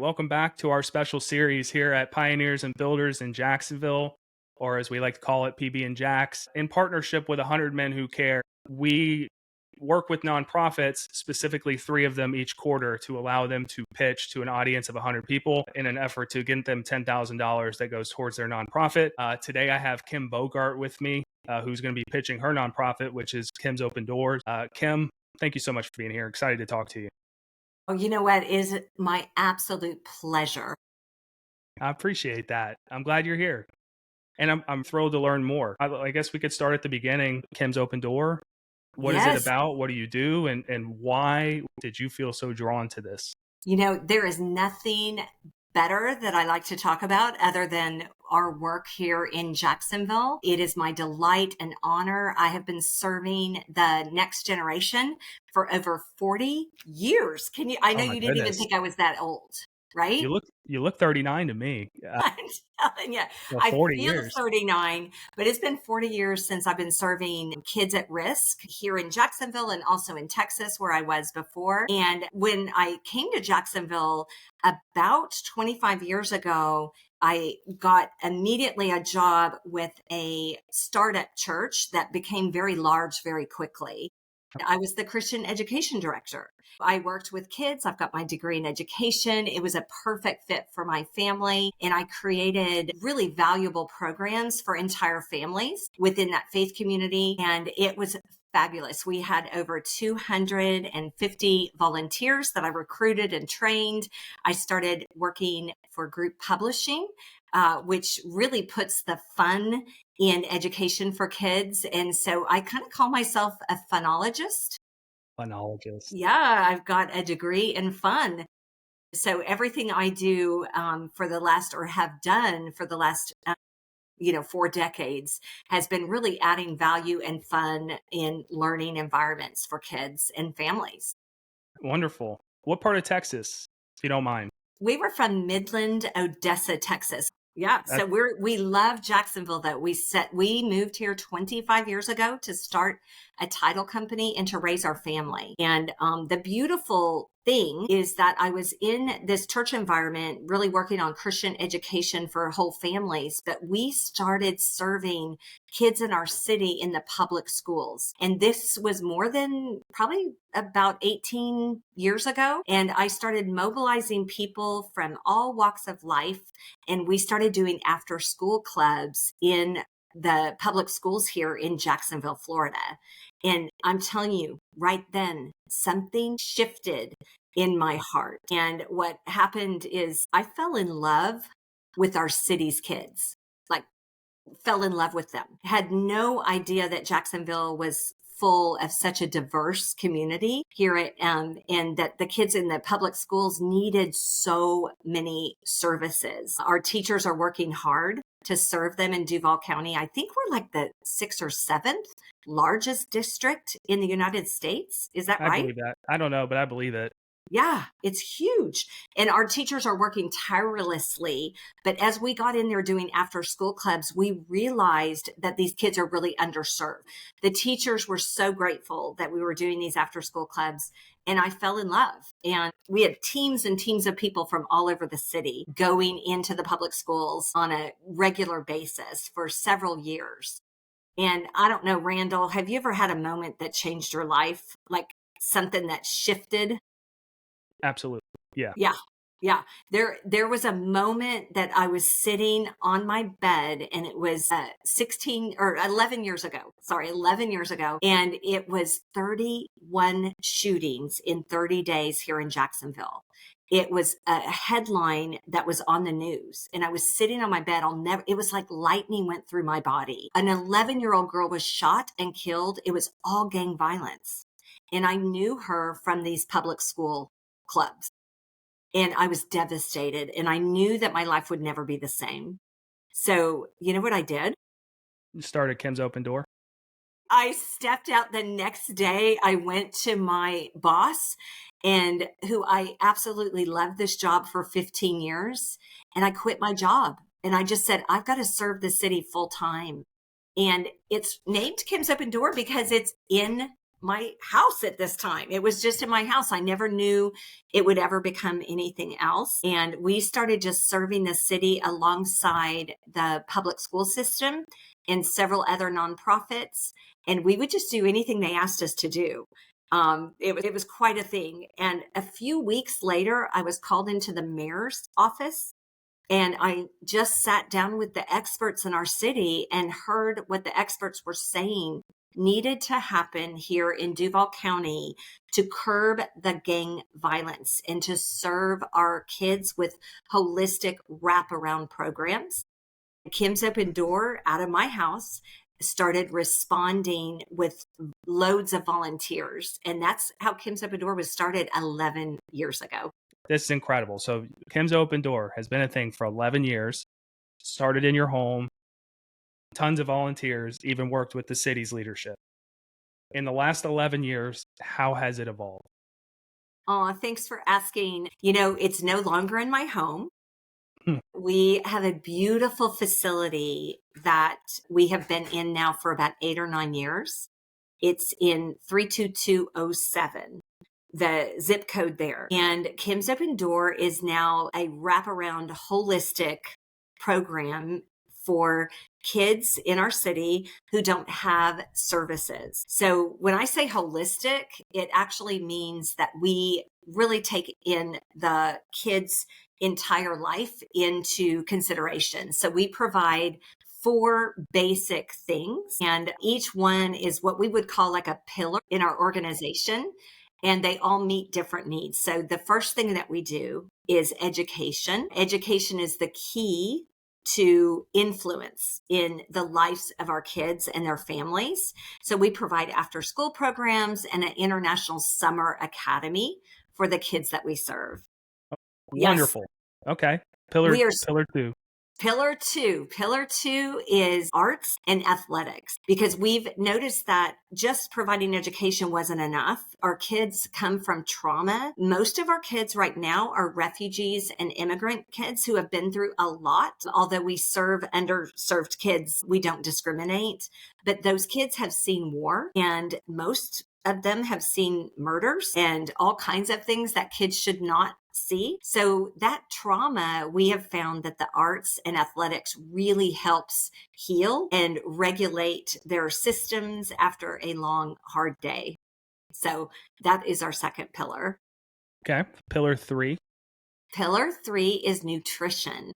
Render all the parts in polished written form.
Welcome back to our special series here at Pioneers and Builders in Jacksonville, or as we like to call it, PB and JAX. In partnership with 100 Men Who Care, we work with nonprofits, specifically 3 of them each quarter, to allow them to pitch to an audience of 100 people in an effort to get them $10,000 that goes towards their nonprofit. Today, I have Kim Bogart with me, who's going to be pitching her nonprofit, which is Kim's Open Doors. Kim, thank you so much for being here. Excited to talk to you. Oh, you know what? It is my absolute pleasure. I appreciate that. I'm glad you're here. And I'm thrilled to learn more. I guess we could start at the beginning. Kim's Open Door. What is it Yes. about? What do you do? And why did you feel so drawn to this? You know, there is nothing better that I like to talk about other than our work here in Jacksonville. It is my delight and honor. I have been serving the next generation for over 40 years. I know Oh my you didn't even goodness. think I was that old, right? You look 39 to me. I'm telling you, For I 40 feel years. 39, but it's been 40 years since I've been serving kids at risk here in Jacksonville and also in Texas, where I was before. And when I came to Jacksonville about 25 years ago, I got immediately a job with a startup church that became very large very quickly. I was the Christian education director. I worked with kids. I've got my degree in education. It was a perfect fit for my family. And I created really valuable programs for entire families within that faith community. And it was fabulous. We had over 250 volunteers that I recruited and trained. I started working for group publishing, which really puts the fun in education for kids. And so I kind of call myself a funologist. Phonologist. Yeah, I've got a degree in fun. So everything I do for the last, or have done for the last 4 decades, has been really adding value and fun in learning environments for kids and families. Wonderful. What part of Texas, if you don't mind? We were from Midland, Odessa, Texas. Yeah, That, so we love Jacksonville though. We moved here 25 years ago to start a title company and to raise our family. And the beautiful thing is that I was in this church environment really working on Christian education for whole families, but we started serving kids in our city in the public schools. And this was more than probably about 18 years ago. And I started mobilizing people from all walks of life. And we started doing after school clubs in the public schools here in Jacksonville, Florida. And I'm telling you, right then, something shifted in my heart. And what happened is I fell in love with our city's kids, like fell in love with them. Had no idea that Jacksonville was full of such a diverse community here at, and that the kids in the public schools needed so many services. Our teachers are working hard to serve them in Duval County. I think we're like the 6th or 7th largest district in the United States. Is that I right? believe that. I don't know, but I believe it. Yeah, it's huge. And our teachers are working tirelessly. But as we got in there doing after school clubs, we realized that these kids are really underserved. The teachers were so grateful that we were doing these after school clubs. And I fell in love. And we had teams and teams of people from all over the city going into the public schools on a regular basis for several years. And I don't know, Randall, have you ever had a moment that changed your life? Like something that shifted? Absolutely. Yeah. Yeah. Yeah. There was a moment that I was sitting on my bed, and it was 16 or 11 years ago. Sorry, 11 years ago. And it was 31 shootings in 30 days here in Jacksonville. It was a headline that was on the news, and I was sitting on my bed. It was like lightning went through my body. An 11-year-old girl was shot and killed. It was all gang violence. And I knew her from these public school clubs. And I was devastated, and I knew that my life would never be the same. So, you know what I did? You started Kim's Open Door. I stepped out the next day. I went to my boss, and who I absolutely loved this job for 15 years. And I quit my job. And I just said, I've got to serve the city full time. And it's named Kim's Open Door because it's in my house at this time. It was just in my house. I never knew it would ever become anything else. And we started just serving the city alongside the public school system and several other nonprofits. And we would just do anything they asked us to do. It was quite a thing. And a few weeks later, I was called into the mayor's office. And I just sat down with the experts in our city and heard what the experts were saying needed to happen here in Duval County to curb the gang violence and to serve our kids with holistic wraparound programs. Kim's Open Door out of my house started responding with loads of volunteers. And that's how Kim's Open Door was started 11 years ago. This is incredible. So Kim's Open Door has been a thing for 11 years, started in your home, tons of volunteers, even worked with the city's leadership. In the last 11 years, how has it evolved? Oh, thanks for asking. It's no longer in my home. We have a beautiful facility that we have been in now for about 8 or 9 years. It's in 32207. The zip code there. And Kim's Open Door is now a wraparound holistic program for kids in our city who don't have services. So when I say holistic, it actually means that we really take in the kids' entire life into consideration. So we provide 4 basic things, and each one is what we would call like a pillar in our organization. And they all meet different needs. So the first thing that we do is education. Education is the key to influence in the lives of our kids and their families. So we provide after school programs and an international summer academy for the kids that we serve. Wonderful. Yes. Okay. Pillar 2. Pillar two is arts and athletics, because we've noticed that just providing education wasn't enough. Our kids come from trauma. Most of our kids right now are refugees and immigrant kids who have been through a lot. Although we serve underserved kids, we don't discriminate. But those kids have seen war, and most of them have seen murders and all kinds of things that kids should not see. So that trauma, we have found that the arts and athletics really helps heal and regulate their systems after a long, hard day. So that is our second pillar. Okay. Pillar 3. Pillar 3 is nutrition.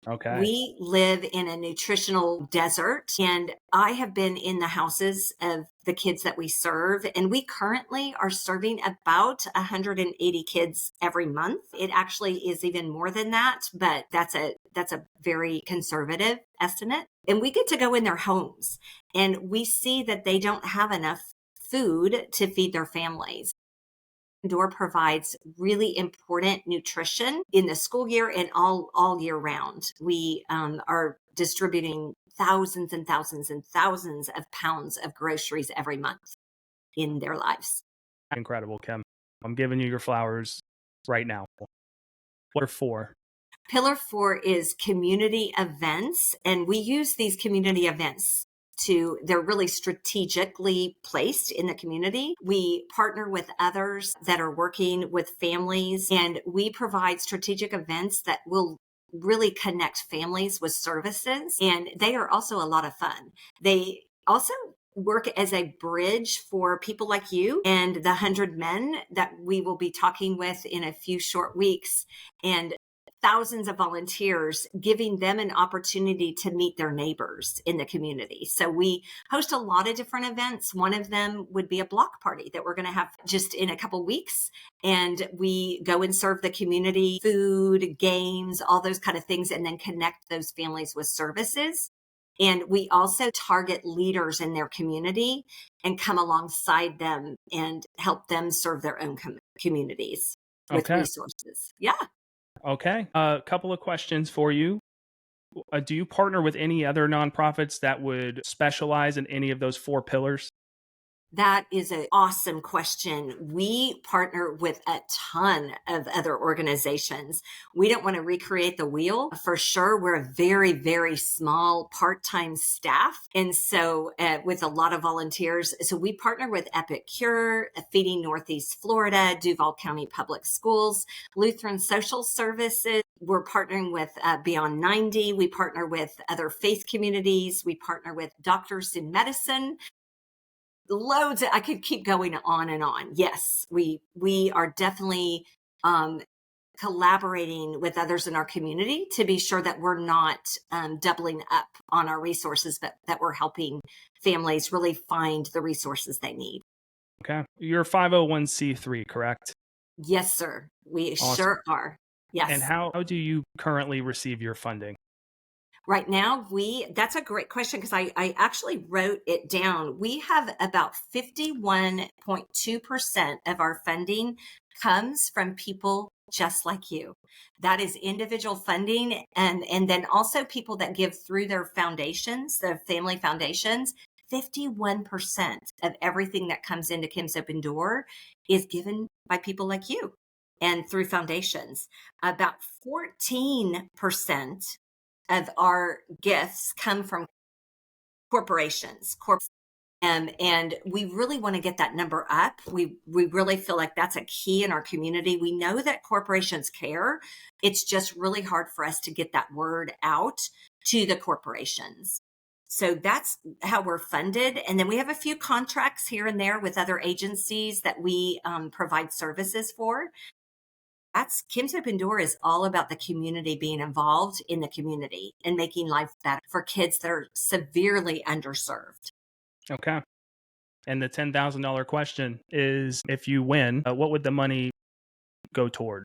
Okay. We live in a nutritional desert, and I have been in the houses of the kids that we serve, and we currently are serving about 180 kids every month. It actually is even more than that, but that's a very conservative estimate. And we get to go in their homes, and we see that they don't have enough food to feed their families. Door provides really important nutrition in the school year and all year round. We are distributing thousands and thousands and thousands of pounds of groceries every month in their lives. Incredible, Kim. I'm giving you your flowers right now. Pillar 4. Pillar 4 is community events, and we use these community events they're really strategically placed in the community. We partner with others that are working with families, and we provide strategic events that will really connect families with services. And they are also a lot of fun. They also work as a bridge for people like you and the 100 men that we will be talking with in a few short weeks. And thousands of volunteers, giving them an opportunity to meet their neighbors in the community. So we host a lot of different events. One of them would be a block party that we're going to have just in a couple weeks. And we go and serve the community food, games, all those kind of things, and then connect those families with services. And we also target leaders in their community and come alongside them and help them serve their own communities with resources. Yeah. Okay. A couple of questions for you. Do you partner with any other nonprofits that would specialize in any of those 4 pillars? That is an awesome question. We partner with a ton of other organizations. We don't want to recreate the wheel for sure. We're a very, very small part-time staff. And so with a lot of volunteers, so we partner with Epic Cure, Feeding Northeast Florida, Duval County Public Schools, Lutheran Social Services. We're partnering with Beyond 90. We partner with other faith communities. We partner with Doctors in Medicine. Loads. I could keep going on and on. Yes, we are definitely collaborating with others in our community to be sure that we're not doubling up on our resources, but that we're helping families really find the resources they need. Okay. You're 501c3, correct? Yes, sir. We Awesome. sure are. And Yes. how do you currently receive your funding? Right now, that's a great question because I actually wrote it down. We have about 51.2% of our funding comes from people just like you. That is individual funding and then also people that give through their foundations, their family foundations. 51% of everything that comes into Kim's Open Door is given by people like you and through foundations. About 14% of our gifts come from corporations. And we really want to get that number up. We really feel like that's a key in our community. We know that corporations care. It's just really hard for us to get that word out to the corporations. So that's how we're funded. And then we have a few contracts here and there with other agencies that we provide services for. That's Kim's Open Door is all about the community being involved in the community and making life better for kids that are severely underserved. Okay. And the $10,000 question is, if you win, what would the money go toward?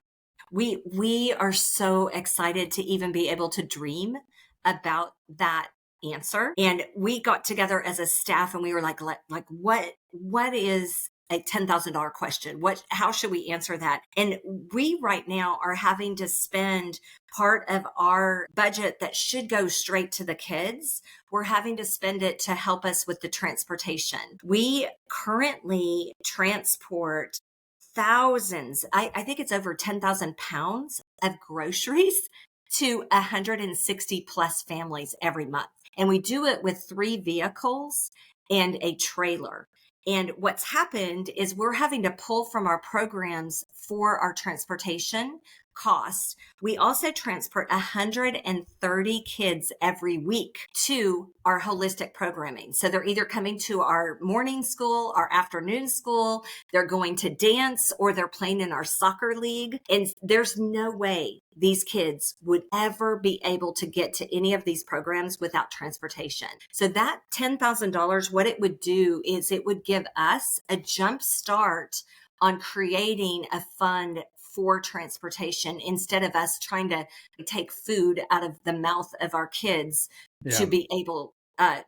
We are so excited to even be able to dream about that answer. And we got together as a staff and we were like what is a $10,000 question? How should we answer that? And we right now are having to spend part of our budget that should go straight to the kids. We're having to spend it to help us with the transportation. We currently transport thousands, I think it's over 10,000 pounds of groceries to 160 plus families every month. And we do it with 3 vehicles and a trailer. And what's happened is we're having to pull from our programs for our transportation costs. We also transport 130 kids every week to our holistic programming. So they're either coming to our morning school, our afternoon school, they're going to dance, or they're playing in our soccer league. And there's no way these kids would ever be able to get to any of these programs without transportation. So that $10,000, what it would do is it would give us a jump start on creating a fund for transportation instead of us trying to take food out of the mouth of our kids to be able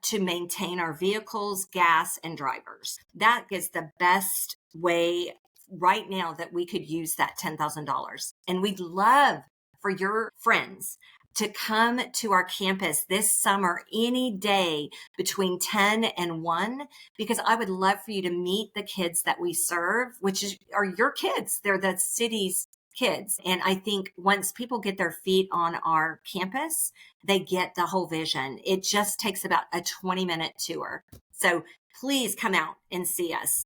to maintain our vehicles, gas, and drivers. That is the best way right now that we could use that $10,000. And we'd love for your friends to come to our campus this summer any day between 10 and 1, because I would love for you to meet the kids that we serve, which are your kids. They're the city's kids. And I think once people get their feet on our campus, they get the whole vision. It just takes about a 20-minute tour. So please come out and see us.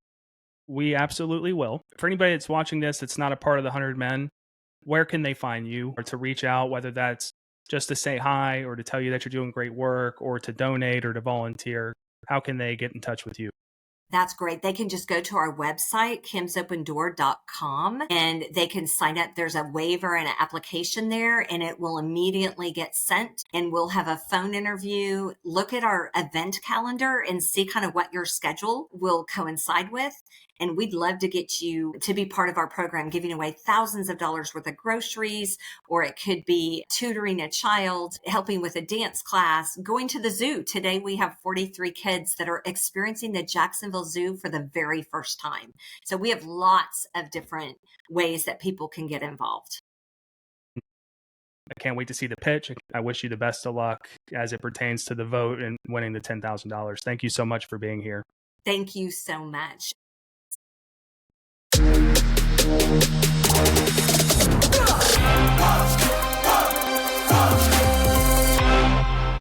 We absolutely will. For anybody that's watching this that's not a part of the 100 Men, where can they find you or to reach out, whether that's just to say hi or to tell you that you're doing great work or to donate or to volunteer? How can they get in touch with you? That's great. They can just go to our website, kimsopendoor.com, and they can sign up. There's a waiver and an application there, and it will immediately get sent. And we'll have a phone interview, look at our event calendar and see kind of what your schedule will coincide with. And we'd love to get you to be part of our program, giving away thousands of dollars worth of groceries, or it could be tutoring a child, helping with a dance class, going to the zoo. Today, we have 43 kids that are experiencing the Jacksonville Zoo for the very first time. So we have lots of different ways that people can get involved. I can't wait to see the pitch. I wish you the best of luck as it pertains to the vote and winning the $10,000. Thank you so much for being here. Thank you so much.